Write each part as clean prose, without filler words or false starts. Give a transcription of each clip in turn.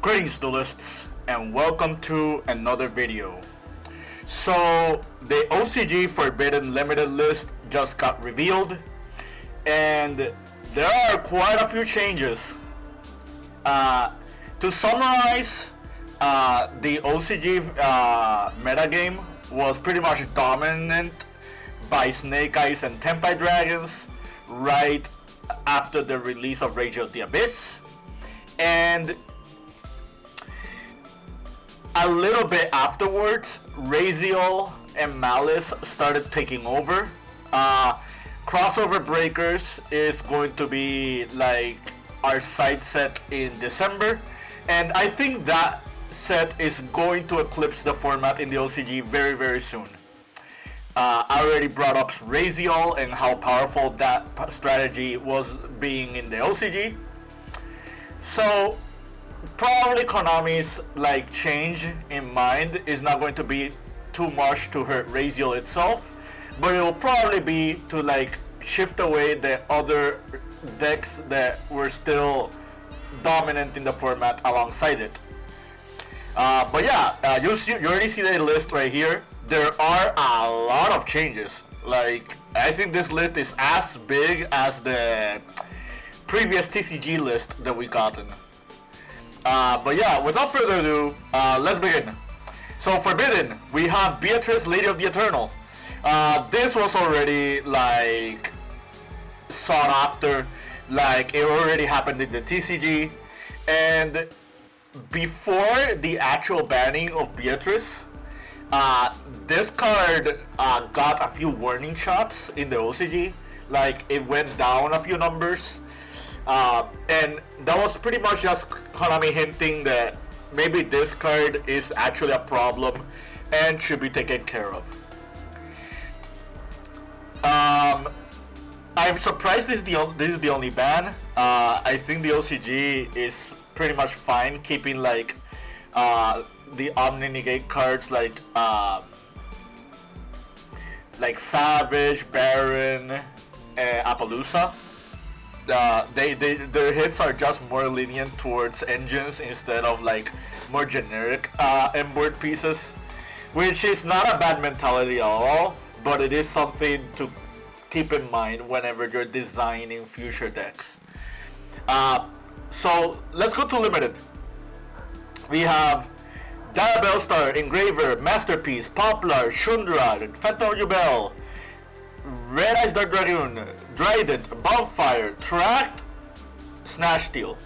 Greetings duelists and welcome to another video. So the OCG Forbidden Limited list just got revealed and there are quite a few changes. To summarize, the OCG metagame was pretty much dominant by Snake Eyes and Tenpai Dragons right after the release of Rayzeal Maliss, and a little bit afterwards, Rayzeal and Maliss started taking over. Crossover Breakers is going to be like our side set in December, and I think that set is going to eclipse the format in the OCG very soon. I already brought up Rayzeal and how powerful that strategy was being in the OCG. So probably Konami's like change in mind is not going to be too much to hurt Rayzeal itself, but it will probably be to like shift away the other decks that were still dominant in the format alongside it. But yeah, you already see the list right here. There are a lot of changes. Like, I think this list is as big as the previous TCG list that we gotten. But yeah, without further ado, let's begin. So Forbidden, we have Beatrice, Lady of the Eternal. This was already like sought after, like it already happened in the TCG, and before the actual banning of Beatrice, this card got a few warning shots in the OCG, like it went down a few numbers. And that was pretty much just Konami hinting that maybe this card is actually a problem and should be taken care of. I'm surprised this is the only ban. I think the OCG is pretty much fine keeping like the Omni Negate cards like Savage, Baron, and Appaloosa. Their hits are just more lenient towards engines instead of like more generic M-board pieces, which is not a bad mentality at all, but it is something to keep in mind whenever you're designing future decks. So let's go to Limited. We have Dara Bellstar, Engraver, Masterpiece, Poplar, Shundra, Phantom Jubel, Red Eyes Dark Dragoon, Trident, Bonfire, Tract, Snash Steel.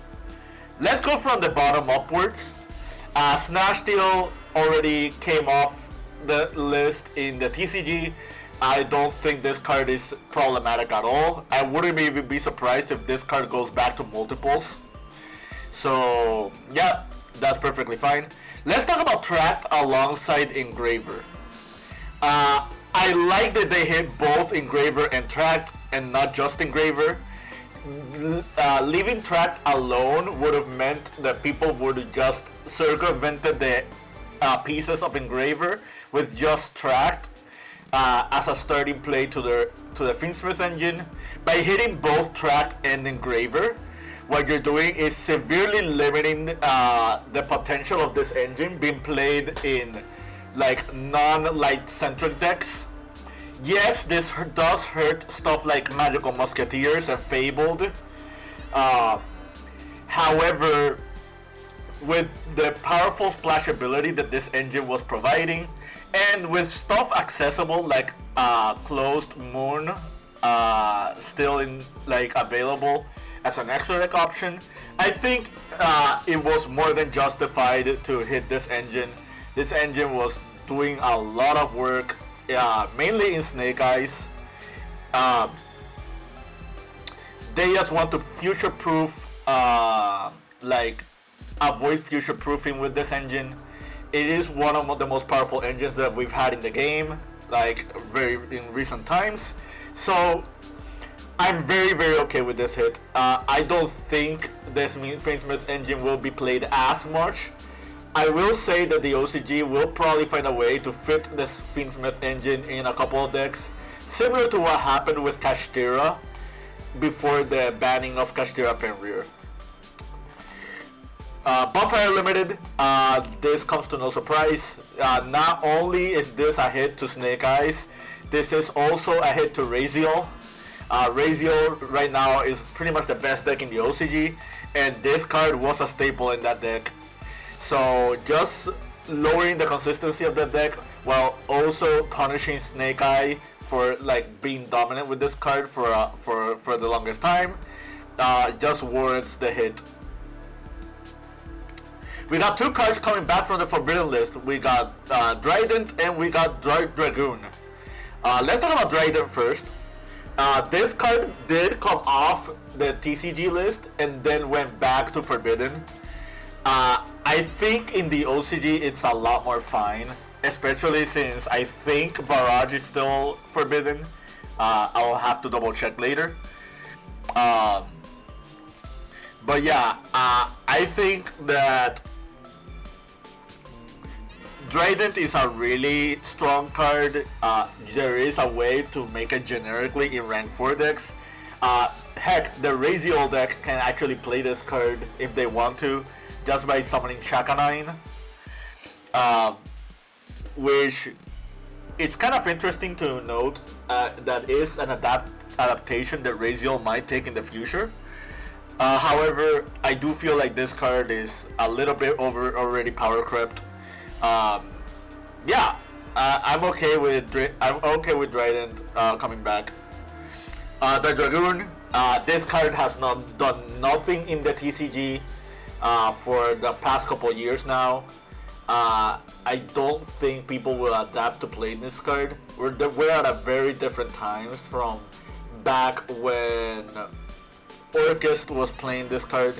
Let's go from the bottom upwards. Snash Steel already came off the list in the TCG. I don't think this card is problematic at all. I wouldn't even be surprised if this card goes back to multiples. So yeah, that's perfectly fine. Let's talk about Tract alongside Engraver. I like that they hit both Engraver and Tract and not just Engraver. Leaving Tract alone would have meant that people would have just circumvented the pieces of Engraver with just Tract as a starting play to the Fiendsmith engine. By hitting both Tract and Engraver, what you're doing is severely limiting the potential of this engine being played in like non-light centric decks. Yes, this does hurt stuff like Magical Musketeers and Fabled. However, with the powerful splashability that this engine was providing, and with stuff accessible like Closed Moon still in like available as an extra deck option, I think it was more than justified to hit this engine. This engine was doing a lot of work, mainly in Snake Eyes. They just want to future-proof, like avoid future-proofing with this engine. It is one of the most powerful engines that we've had in the game, like in recent times. So I'm very okay with this hit. I don't think this Fiendsmith engine will be played as much. I will say that the OCG will probably find a way to fit this Fiendsmith engine in a couple of decks, similar to what happened with Kashtira before the banning of Kashtira Fenrir. Bonfire Limited, this comes to no surprise. Not only is this a hit to Snake Eyes, this is also a hit to Rayzeal. Rayzeal right now is pretty much the best deck in the OCG, and this card was a staple in that deck. So just lowering the consistency of that deck while also punishing Snake Eye for like being dominant with this card for the longest time, just warrants the hit. We got two cards coming back from the Forbidden list. We got Trident and we got Dragoon. Let's talk about Trident first. This card did come off the TCG list and then went back to Forbidden. I think in the OCG it's a lot more fine, especially since I think Barrage is still Forbidden. I'll have to double check later. But yeah, I think that Trident is a really strong card. There is a way to make it generically in rank 4 decks. Heck, the Rayzeal deck can actually play this card if they want to, just by summoning Chakanine. Which is kind of interesting to note. That is an adaptation that Rayzeal might take in the future. However, I do feel like this card is a little bit already power crept. Yeah, I'm okay with Trident coming back. The Dragoon, this card has not done nothing in the TCG for the past couple years now. I don't think people will adapt to playing this card. We're at a very different times from back when Orchest was playing this card.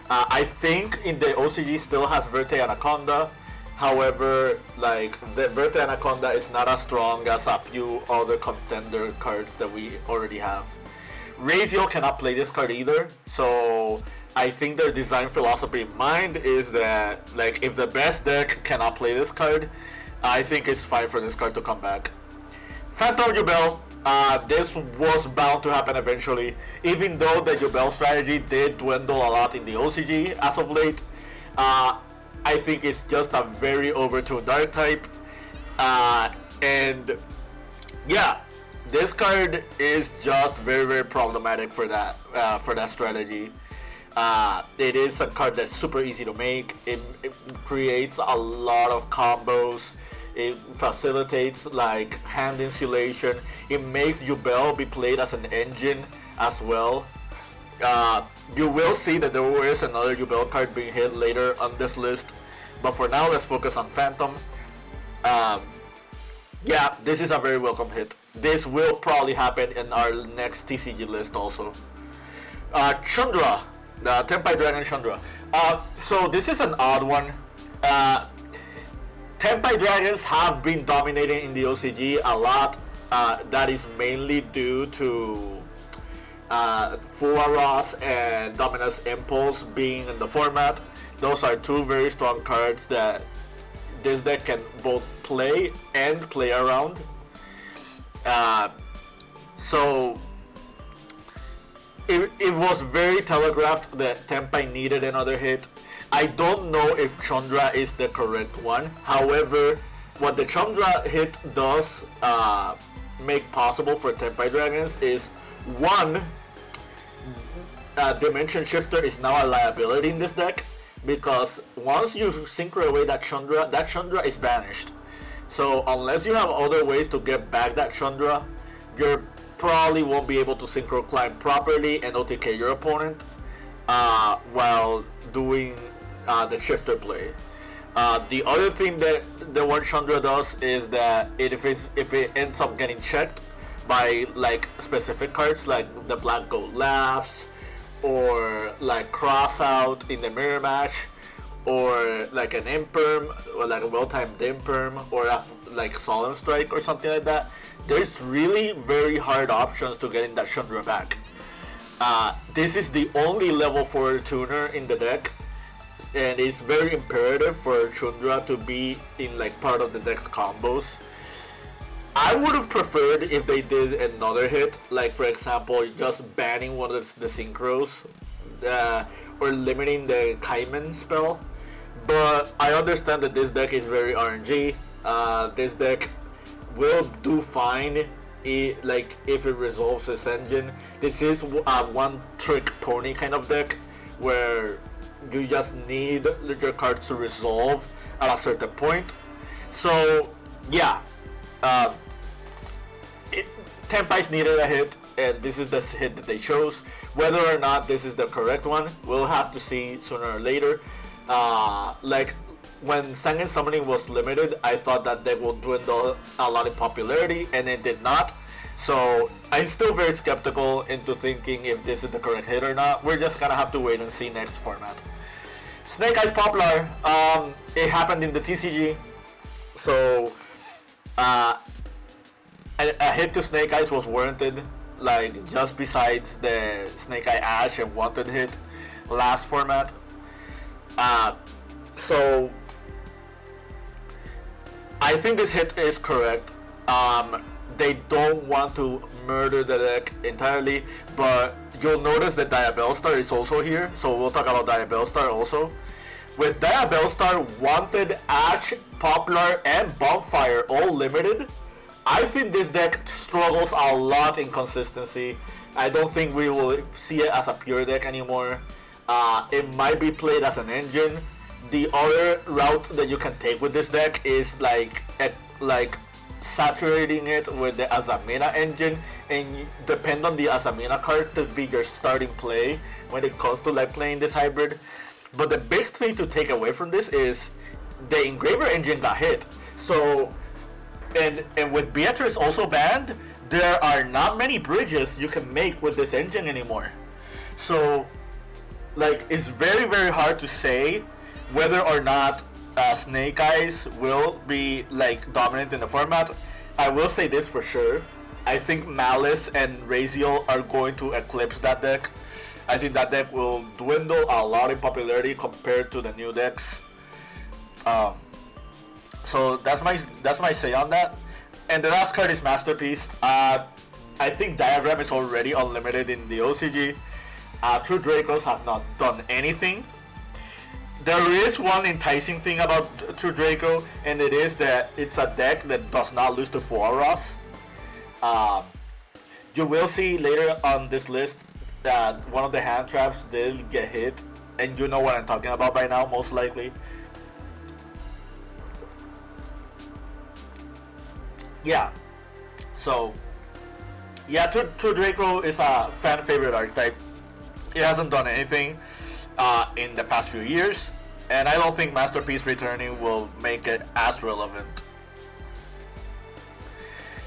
I think in the OCG still has Verte Anaconda. However, like the Verte Anaconda is not as strong as a few other contender cards that we already have. Rayzeal cannot play this card either, so I think their design philosophy in mind is that like if the best deck cannot play this card, I think it's fine for this card to come back. Phantom Yubel, this was bound to happen eventually, even though the Yubel strategy did dwindle a lot in the OCG as of late. I think it's just a very overtuned dark type, and yeah, this card is just very problematic for that strategy. It is a card that's super easy to make. It creates a lot of combos. It facilitates like hand insulation. It makes Yubel be played as an engine as well. You will see that there is another Yubel card being hit later on this list, but for now let's focus on Phantom. Yeah, this is a very welcome hit. This will probably happen in our next TCG list also. Chandra, the Tenpai Dragons Chandra. So this is an odd one. Tenpai Dragons have been dominating in the OCG a lot. That is mainly due to Fuaros and Dominus Impulse being in the format. Those are two very strong cards that this deck can both play and play around. So it was very telegraphed that Tenpai needed another hit. I don't know if Chandra is the correct one. However, what the Chandra hit does make possible for Tenpai Dragons is one, Dimension Shifter is now a liability in this deck, because once you synchro away that Chandra is banished. So unless you have other ways to get back that Chandra, you probably won't be able to synchro climb properly and OTK your opponent while doing the shifter play. The other thing that the one Chandra does is that if it ends up getting checked by like specific cards like the Black Goat Laughs, or like Cross Out in the mirror match, or like an Imperm, or like a well-timed Imperm, or like Solemn Strike or something like that, there's really very hard options to getting that Chandra back. This is the only level 4 tuner in the deck, and it's very imperative for Chandra to be in like part of the deck's combos. I would have preferred if they did another hit, like for example just banning one of the synchros, or limiting the Kaiman spell. But I understand that this deck is very RNG. This deck will do fine like if it resolves its engine. This is a one trick pony kind of deck where you just need your cards to resolve at a certain point. So yeah, Tenpai's needed a hit, and this is the hit that they chose. Whether or not this is the correct one, we'll have to see sooner or later. Like when Sangen Summoning was limited, I thought that they would dwindle a lot in popularity, and it did not. So I'm still very skeptical into thinking if this is the correct hit or not. We're just gonna have to wait and see next format. Snake Eyes Poplar, it happened in the TCG, so a hit to Snake Eyes was warranted, like just besides the Snake Eye Ash and Wanted hit last format. So I think this hit is correct. They don't want to murder the deck entirely, but you'll notice that Diabellstar is also here, so we'll talk about Diabellstar also. With Diabellstar, Wanted, Ash, Poplar, and Bonfire all limited, I think this deck struggles a lot in consistency. I don't think we will see it as a pure deck anymore. It might be played as an engine. The other route that you can take with this deck is like saturating it with the Azamina engine, and depend on the Azamina cards to be your starting play when it comes to like playing this hybrid. But the big thing to take away from this is the Engraver engine got hit. So and with Beatrice also banned, there are not many bridges you can make with this engine anymore. So like it's very hard to say whether or not Snake Eyes will be like dominant in the format. I will say this for sure. I think Maliss and Rayzeal are going to eclipse that deck. I think that deck will dwindle a lot in popularity compared to the new decks. So that's my say on that. And the last card is Masterpiece. I think Diagram is already unlimited in the OCG. True Dracos have not done anything. There is one enticing thing about True Draco, and it is that it's a deck that does not lose to Fuaros. You will see later on this list that one of the hand traps did get hit, and you know what I'm talking about by now, most likely. Yeah, so yeah, True Draco is a fan favorite archetype. It hasn't done anything in the past few years, and I don't think Masterpiece returning will make it as relevant.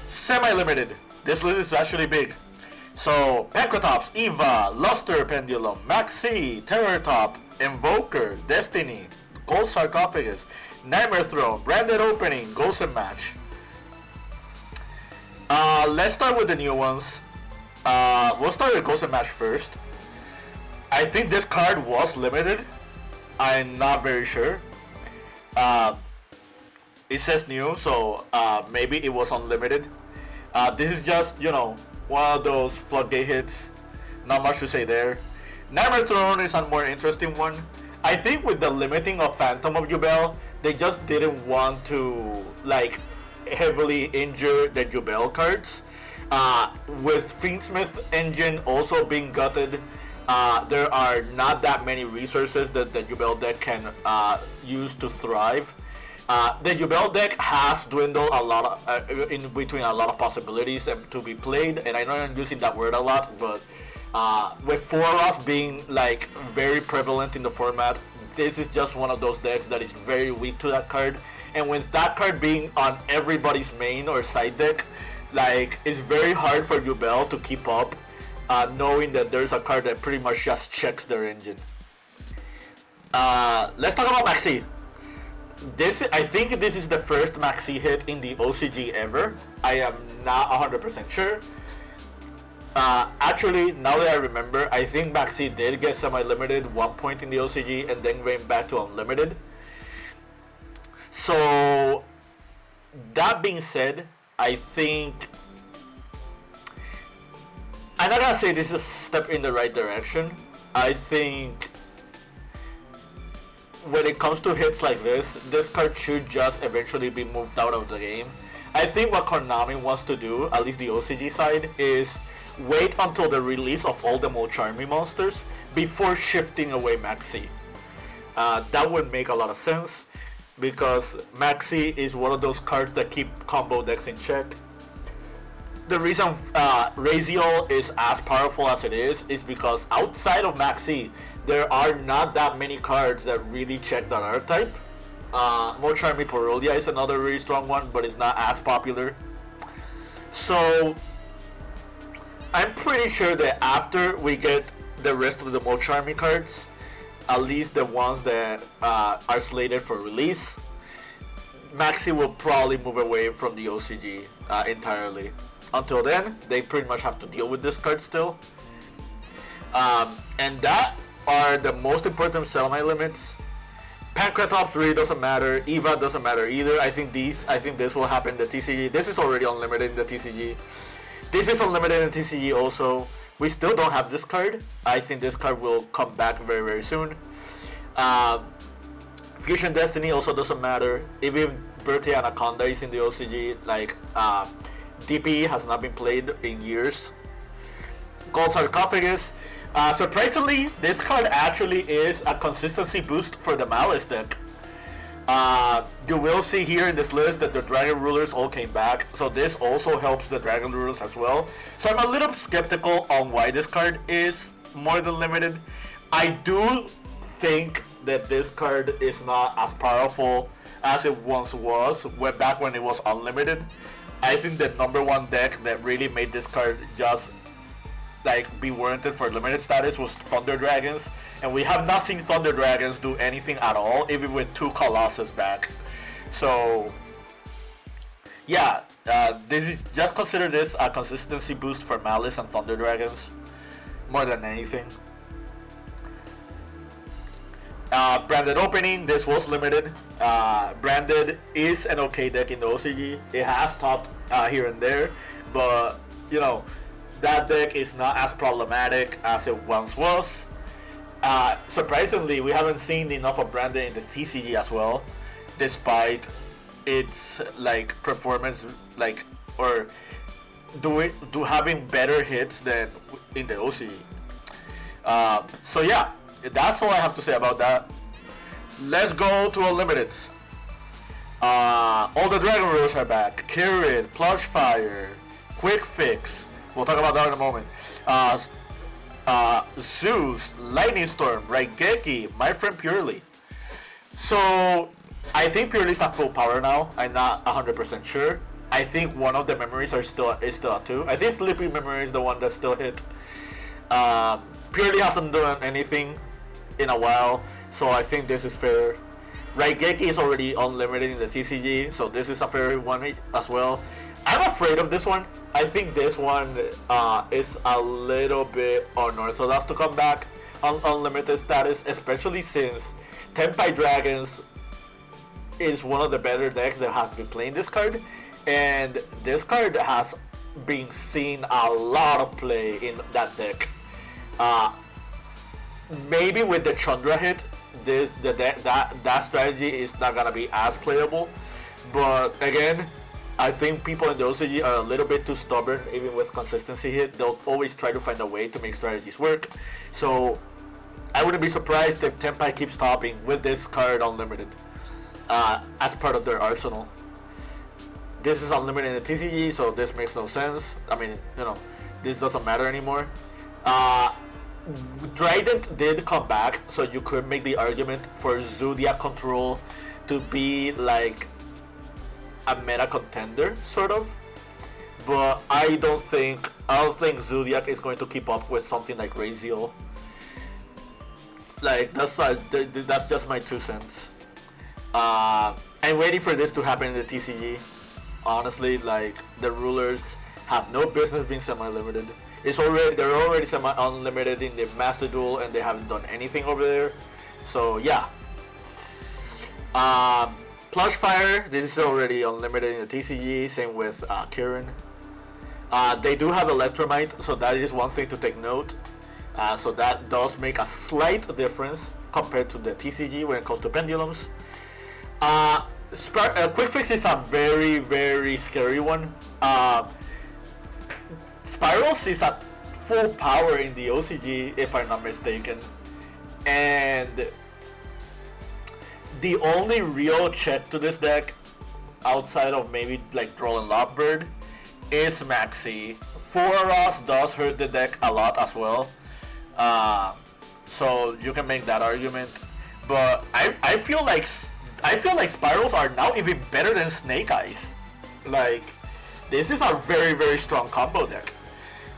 Semi-limited. This list is actually big. So, Pancratops, Eva, Luster Pendulum, MAXX, Terror Top, Invoker, Destiny, Gold Sarcophagus, Nightmare Throne, Branded Opening, Ghost and Match. Let's start with the new ones. We'll start with Ghost and Match first. I think this card was limited. I'm not very sure. It says new, so maybe it was unlimited. This is just, you know, one of those floodgate hits. Not much to say there. Nightmare Throne is a more interesting one. I think with the limiting of Phantom of Jubel, they just didn't want to like heavily injure the Jubel cards. With Fiendsmith engine also being gutted, there are not that many resources that the Jubel deck can use to thrive. The Jubel deck has dwindled a lot in between a lot of possibilities to be played, and I know I'm using that word a lot, but with Foros being like very prevalent in the format, this is just one of those decks that is very weak to that card. And with that card being on everybody's main or side deck, like it's very hard for Jubel to keep up, knowing that there's a card that pretty much just checks their engine. Let's talk about MAXX. I think this is the first MAXX hit in the OCG ever. I am not 100% sure. Actually, now that I remember, I think MAXX did get semi-limited one point in the OCG and then went back to unlimited. So, that being said, I think I'm not gonna say this is a step in the right direction. I think when it comes to hits like this card should just eventually be moved out of the game. I think what Konami wants to do, at least the OCG side, is wait until the release of all the Molcharmy monsters before shifting away MAXX. That would make a lot of sense, because MAXX is one of those cards that keep combo decks in check. The reason Rayzeal is as powerful as it is because outside of MAXX, there are not that many cards that really check that archetype. Molcharmy Parolia is another really strong one, but it's not as popular. So I'm pretty sure that after we get the rest of the Molcharmy cards, at least the ones that are slated for release, MAXX will probably move away from the OCG entirely. Until then, they pretty much have to deal with this card still. And that are the most important settlement limits. Pancratops really doesn't matter. Eva doesn't matter either. I think this will happen in the TCG. This is already unlimited in the TCG. This is unlimited in the TCG also. We still don't have this card. I think this card will come back very, very soon. Fusion Destiny also doesn't matter. Even Birthday Anaconda is in the OCG. Like, DP has not been played in years. Gold Sarcophagus. Surprisingly, this card actually is a consistency boost for the Maliss deck. You will see here in this list that the Dragon Rulers all came back, so this also helps the Dragon Rulers as well. So I'm a little skeptical on why this card is more than limited. I do think that this card is not as powerful as it once was, back when it was unlimited. I think the number one deck that really made this card just like be warranted for limited status was Thunder Dragons, and we have not seen Thunder Dragons do anything at all, even with 2 Colossus back. So yeah, this is just consider this a consistency boost for Maliss and Thunder Dragons more than anything. Branded Opening, this was limited. Branded is an okay deck in the OCG. It has topped here and there, but you know, that deck is not as problematic as it once was. Surprisingly, we haven't seen enough of Branded in the TCG as well, despite its like performance, like, or having better hits than in the OCG. So yeah, that's all I have to say about that. Let's go to Unlimiteds. All the Dragon Rulers are back. Kirin, Plushfire, Quick Fix. We'll talk about that in a moment. Zeus, Lightning Storm, Raigeki, my friend Purely. So I think Purely is at full power now. I'm not 100% sure. I think one of the memories is still at 2. I think Sleepy Memory is the one that still hit. Purely hasn't done anything in a while, so I think this is fair. Raigeki is already unlimited in the TCG, so this is a fair one as well. I'm afraid of this one. I think this one is a little bit unorthodox to come back on unlimited status, especially since Tenpai Dragons is one of the better decks that has been playing this card, and this card has been seeing a lot of play in that deck. Maybe with the Chandra hit, that strategy is not gonna be as playable, but again, I think people in the OCG are a little bit too stubborn. Even with consistency hit, they'll always try to find a way to make strategies work. So I wouldn't be surprised if Tenpai keeps topping with this card unlimited as part of their arsenal. This is unlimited in the TCG, so this makes no sense. I mean, you know, this doesn't matter anymore. Trident did come back, so you could make the argument for Zodiac Control to be like a meta contender, sort of. But I don't think Zodiac is going to keep up with something like Rayzeal. Like, that's just my 2 cents. I'm waiting for this to happen in the TCG. Honestly, like, the rulers have no business being semi-limited. They're already semi-unlimited in the Master Duel, and they haven't done anything over there. So yeah. Plushfire, this is already unlimited in the TCG. Same with Kirin. They do have Electromite, so that is one thing to take note. So that does make a slight difference. compared to the TCG when it comes to pendulums. Quick Fix is a very, very scary one. Spirals is at full power in the OCG, if I'm not mistaken. And the only real check to this deck, outside of maybe like Droll and Lovebird, is MAXX. 4 does hurt the deck a lot as well. So you can make that argument. But I feel like Spirals are now even better than Snake Eyes. Like, this is a very, very strong combo deck.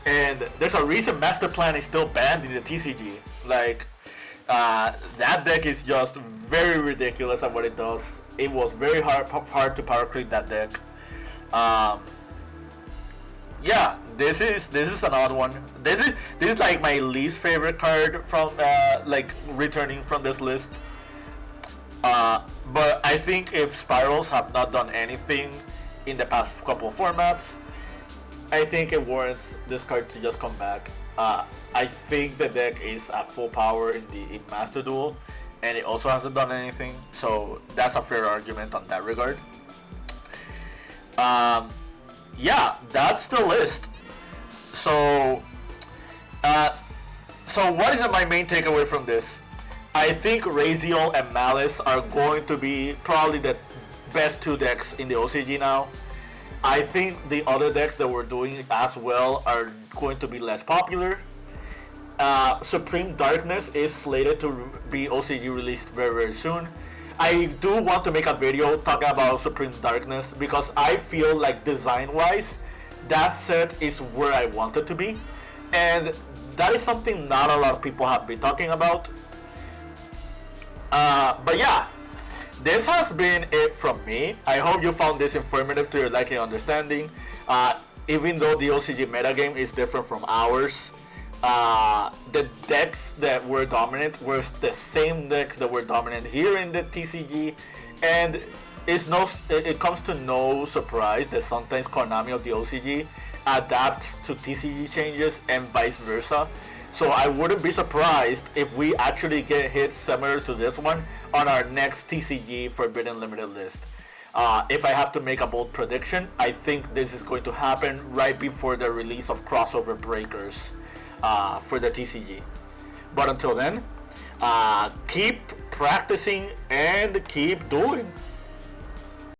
And there's a reason Master Plan is still banned in the TCG. Like, that deck is just very ridiculous at what it does. It was very hard to power creep that deck. Yeah, this is an odd one. This is like my least favorite card from like returning from this list. But I think if Spirals have not done anything in the past couple of formats, I think it warrants this card to just come back. I think the deck is at full power in Master Duel, and it also hasn't done anything, so that's a fair argument on that regard. Yeah, that's the list. So what is my main takeaway from this? I think Rayzeal and Maliss are going to be probably the best 2 decks in the OCG now. I think the other decks that we're doing as well are going to be less popular. Supreme Darkness is slated to be OCG released very, very soon. I do want to make a video talking about Supreme Darkness because I feel like design-wise, that set is where I want it to be. And that is something not a lot of people have been talking about. But yeah, this has been it from me. I hope you found this informative to your liking and understanding. Even though the OCG metagame is different from ours, the decks that were dominant were the same decks that were dominant here in the TCG, and it comes to no surprise that sometimes Konami of the OCG adapts to TCG changes and vice versa. So I wouldn't be surprised if we actually get hits similar to this one on our next TCG Forbidden Limited list. If I have to make a bold prediction, I think this is going to happen right before the release of Crossover Breakers for the TCG. But until then, keep practicing and keep doing.